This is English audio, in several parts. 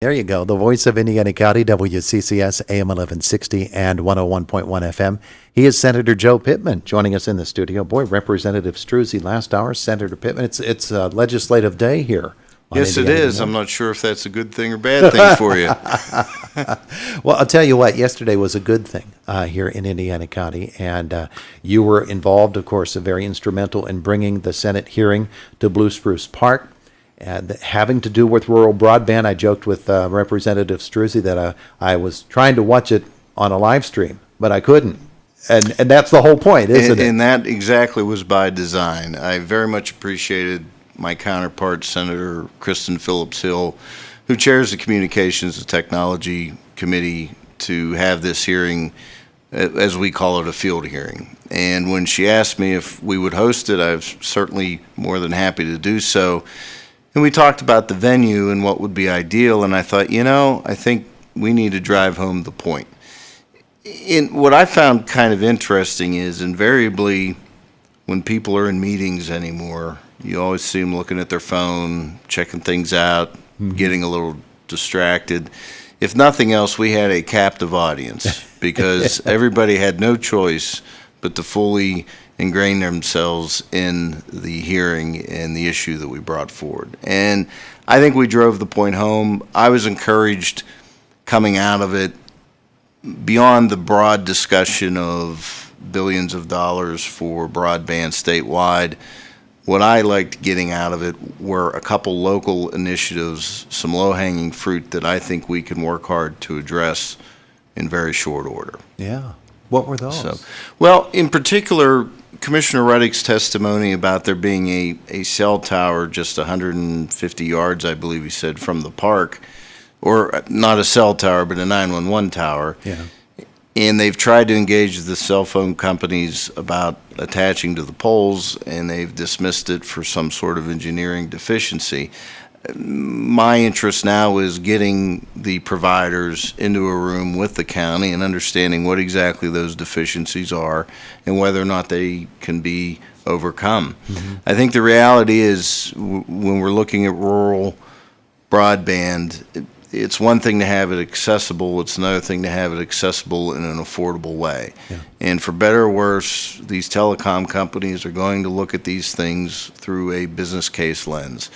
There you go. The voice of Indiana County, WCCS, AM 1160 and 101.1 FM. He is Senator Joe Pittman joining us in the studio. Boy, Representative Struzzi last hour, Senator Pittman. It's a legislative day here. Yes, it is. I'm not sure if that's a good thing or bad thing for you. Well, I'll tell you what, yesterday was a good thing here in Indiana County, and you were involved, of course, very instrumental in bringing the Senate hearing to Blue Spruce Park. Having to do with rural broadband. I joked with Representative Struzzi that I was trying to watch it on a live stream, but I couldn't. And that's the whole point, isn't it? And that exactly was by design. I very much appreciated my counterpart, Senator Kristen Phillips Hill, who chairs the Communications and Technology Committee, to have this hearing, as we call it, a field hearing. And when she asked me if we would host it, I was certainly more than happy to do so. And we talked about the venue and what would be ideal, and I thought, I think we need to drive home the point. What I found kind of interesting is invariably when people are in meetings anymore, you always see them looking at their phone, checking things out, getting a little distracted. If nothing else, we had a captive audience because everybody had no choice but to fully ingrain themselves in the hearing and the issue that we brought forward. And I think we drove the point home. I was encouraged coming out of it, beyond the broad discussion of billions of dollars for broadband statewide. What I liked getting out of it were a couple local initiatives, some low-hanging fruit that I think we can work hard to address in very short order. Yeah. What were those? Well, in particular, Commissioner Ruddick's testimony about there being a cell tower just 150 yards, I believe he said, from the park, or not a cell tower, but a 911 tower. Yeah. And they've tried to engage the cell phone companies about attaching to the poles, and they've dismissed it for some sort of engineering deficiency. My interest now is getting the providers into a room with the county and understanding what exactly those deficiencies are and whether or not they can be overcome. I think the reality is when we're looking at rural broadband, it's one thing to have it accessible, it's another thing to have it accessible in an affordable way. Yeah. And for better or worse, these telecom companies are going to look at these things through a business case lens.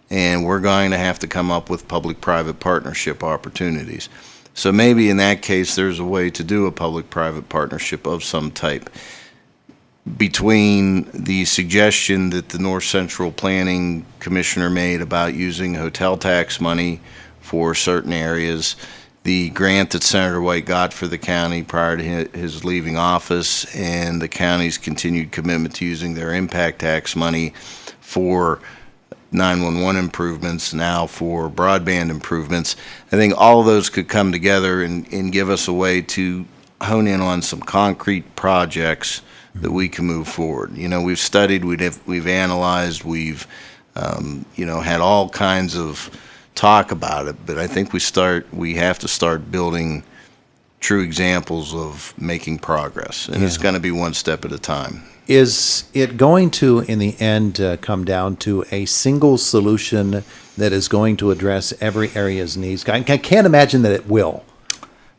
And we're going to have to come up with public-private partnership opportunities. So maybe in that case, there's a way to do a public-private partnership of some type. Between the suggestion that the North Central Planning Commissioner made about using hotel tax money for certain areas, the grant that Senator White got for the county prior to his leaving office, and the county's continued commitment to using their impact tax money for 911 improvements, now for broadband improvements. I think all of those could come together and give us a way to hone in on some concrete projects that we can move forward. We've studied, we've analyzed, we've had all kinds of talk about it, but I think we have to start building true examples of making progress, and it's going to be one step at a time. Is it going to, in the end, come down to a single solution that is going to address every area's needs? I can't imagine that it will.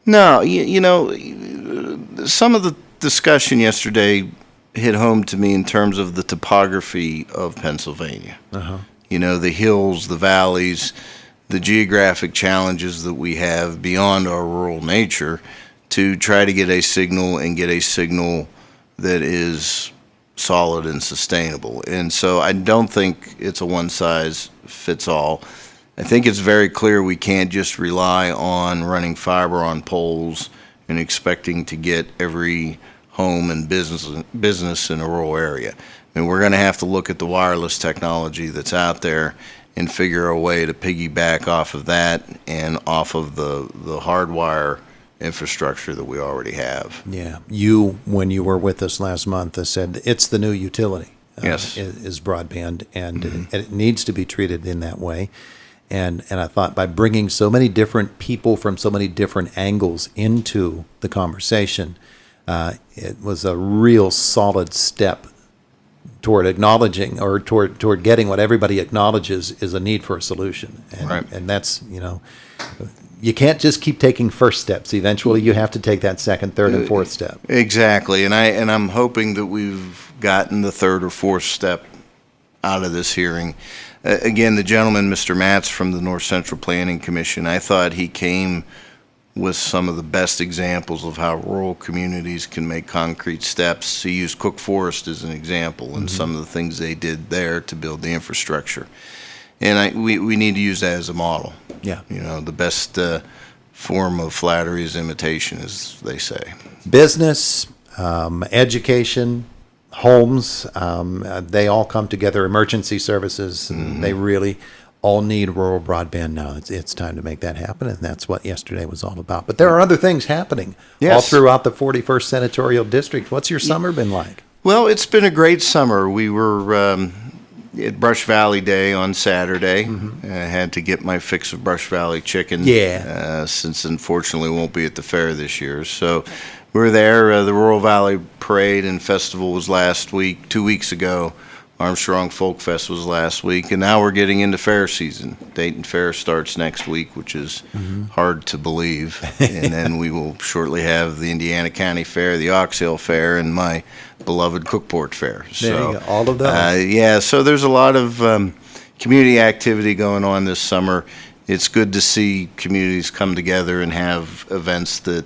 No, some of the discussion yesterday hit home to me in terms of the topography of Pennsylvania. The hills, the valleys, the geographic challenges that we have beyond our rural nature, to try to get a signal that is solid and sustainable. And so I don't think it's a one-size-fits-all. I think it's very clear we can't just rely on running fiber on poles and expecting to get every home and business in a rural area. We're going to have to look at the wireless technology that's out there and figure a way to piggyback off of that and off of the hardwire infrastructure that we already have. Yeah. When you were with us last month, said it's the new utility. Yes. Is broadband, and it needs to be treated in that way. And I thought by bringing so many different people from so many different angles into the conversation, it was a real solid step toward acknowledging or toward getting what everybody acknowledges is a need for a solution. And, Right. and that's, you can't just keep taking first steps. Eventually, you have to take that second, third, and fourth step. Exactly, and I'm hoping that we've gotten the third or fourth step out of this hearing. Again, the gentleman, Mr. Matz from the North Central Planning Commission, I thought he came with some of the best examples of how rural communities can make concrete steps. He used Cook Forest as an example and some of the things they did there to build the infrastructure. And we need to use that as a model. Yeah. The best form of flattery is imitation, as they say. Business, education, homes, they all come together. Emergency services, and they really all need rural broadband now. It's time to make that happen, and that's what yesterday was all about. But there are other things happening all Yes. throughout the 41st Senatorial District. What's your summer been like? Well, it's been a great summer. We were at Brush Valley Day on Saturday. I had to get my fix of Brush Valley chicken. Since unfortunately won't be at the fair this year. So we were there. The Rural Valley Parade and Festival was last week, 2 weeks ago. Armstrong Folk Fest was last week, and now we're getting into fair season. Dayton Fair starts next week, which is hard to believe. And then we will shortly have the Indiana County Fair, the Ox Hill Fair, and my beloved Cookport Fair. There you go, all of those. Yeah, so there's a lot of community activity going on this summer. It's good to see communities come together and have events that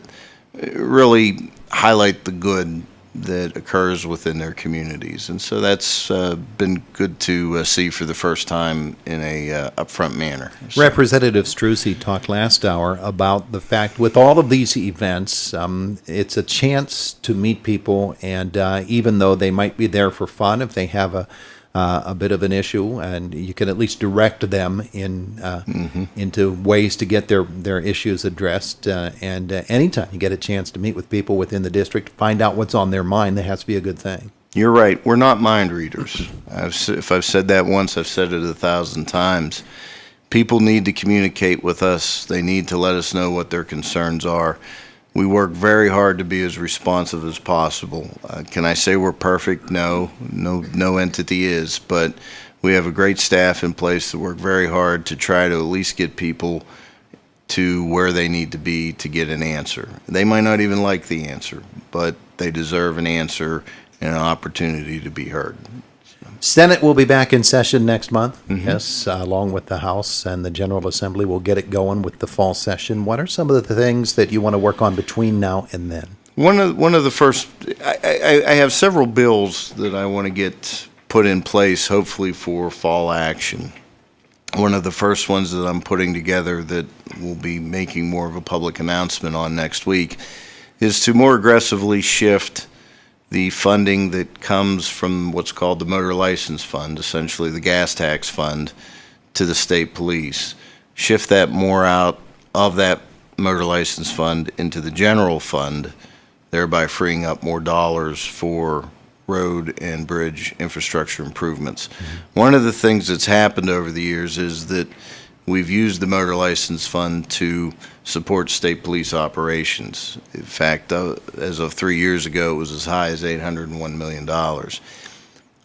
really highlight the good that occurs within their communities. And so that's been good to see for the first time in a upfront manner. So, Representative Struzzi talked last hour about the fact with all of these events, it's a chance to meet people, and even though they might be there for fun, if they have a bit of an issue, and you can at least direct them into ways to get their issues addressed. And anytime you get a chance to meet with people within the district, find out what's on their mind, that has to be a good thing. You're right. We're not mind readers. If I've said that once, I've said it 1,000 times. People need to communicate with us. They need to let us know what their concerns are. We work very hard to be as responsive as possible. Can I say we're perfect? No entity is, but we have a great staff in place that work very hard to try to at least get people to where they need to be to get an answer. They might not even like the answer, but they deserve an answer and an opportunity to be heard. Senate will be back in session next month, yes, along with the House and the General Assembly. We'll get it going with the fall session. What are some of the things that you want to work on between now and then? One of the first, I have several bills that I want to get put in place, hopefully for fall action. One of the first ones that I'm putting together that we'll be making more of a public announcement on next week is to more aggressively shift the funding that comes from what's called the motor license fund, essentially the gas tax fund, to the state police. Shift that more out of that motor license fund into the general fund, thereby freeing up more dollars for road and bridge infrastructure improvements. One of the things that's happened over the years is that we've used the motor license fund to support state police operations. In fact, as of 3 years ago, it was as high as $801 million.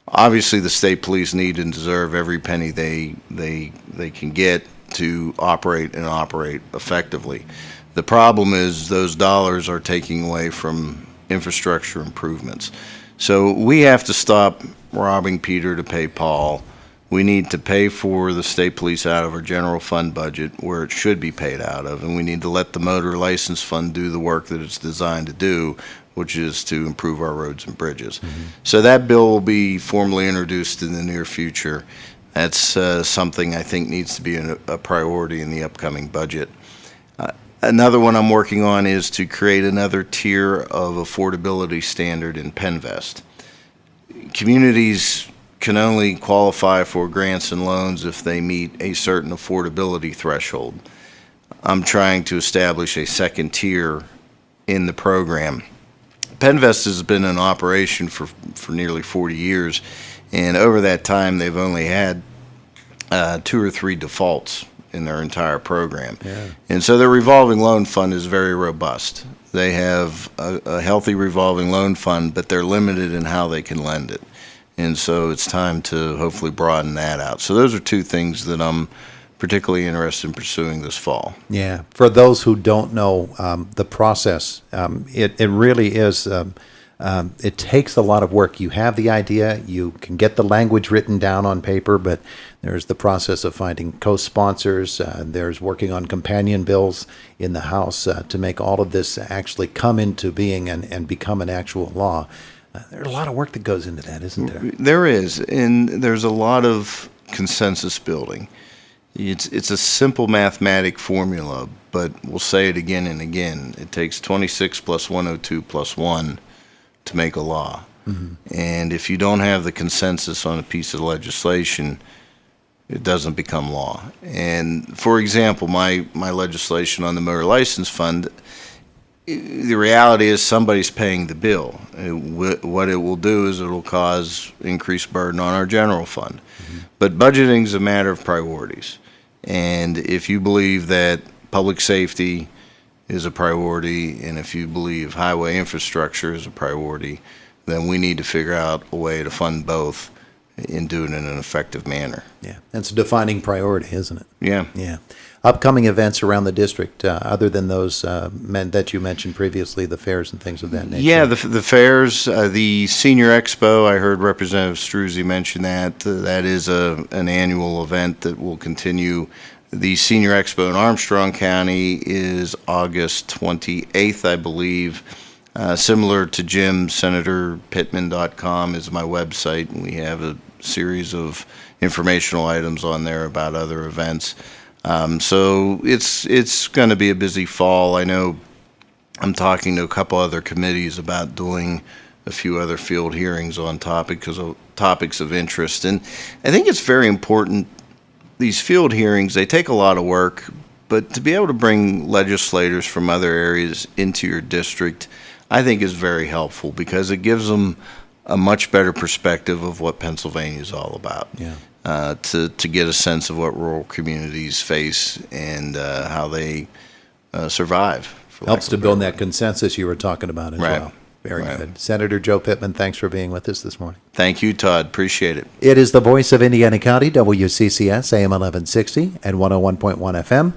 Obviously, the state police need and deserve every penny they can get to operate effectively. The problem is those dollars are taking away from infrastructure improvements. So we have to stop robbing Peter to pay Paul. We need to pay for the state police out of our general fund budget where it should be paid out of, and we need to let the motor license fund do the work that it's designed to do, which is to improve our roads and bridges. So that bill will be formally introduced in the near future. That's something I think needs to be a priority in the upcoming budget. Another one I'm working on is to create another tier of affordability standard in Penvest. Communities can only qualify for grants and loans if they meet a certain affordability threshold. I'm trying to establish a second tier in the program. Penvest has been in operation for nearly 40 years, and over that time they've only had 2 or 3 defaults in their entire program. And so their revolving loan fund is very robust. They have a healthy revolving loan fund, but they're limited in how they can lend it. And so it's time to hopefully broaden that out. So those are two things that I'm particularly interested in pursuing this fall. Yeah. For those who don't know the process, it really is. It takes a lot of work. You have the idea, you can get the language written down on paper, but there's the process of finding co-sponsors. There's working on companion bills in the House to make all of this actually come into being and become an actual law. There's a lot of work that goes into that, isn't there? There is, and there's a lot of consensus building. It's a simple mathematic formula, but we'll say it again and again. It takes 26 plus 102 plus 1 to make a law. Mm-hmm. And if you don't have the consensus on a piece of legislation, it doesn't become law. And for example, my legislation on the motor license fund, the reality is somebody's paying the bill. What it will do is it will cause increased burden on our general fund. Mm-hmm. But budgeting is a matter of priorities. And if you believe that public safety is a priority, and if you believe highway infrastructure is a priority, then we need to figure out a way to fund both and do it in an effective manner. Yeah, that's a defining priority, isn't it? Yeah. Yeah. Upcoming events around the district, other than those that you mentioned previously, the fairs and things of that nature. Yeah, the fairs, the Senior Expo, I heard Representative Struzzi mention that. That is an annual event that will continue. The Senior Expo in Armstrong County is August 28th, I believe. Similar to Jim, senatorpittman.com is my website, and we have a series of informational items on there about other events. So it's going to be a busy fall. I know I'm talking to a couple other committees about doing a few other field hearings on topics of interest. And I think it's very important. These field hearings, they take a lot of work, but to be able to bring legislators from other areas into your district, I think is very helpful because it gives them a much better perspective of what Pennsylvania is all about. Yeah. To get a sense of what rural communities face and how they survive. Helps to build that consensus you were talking about as well. Very good. Senator Joe Pittman, thanks for being with us this morning. Thank you, Todd. Appreciate it. It is the voice of Indiana County, WCCS, AM 1160 and 101.1 FM.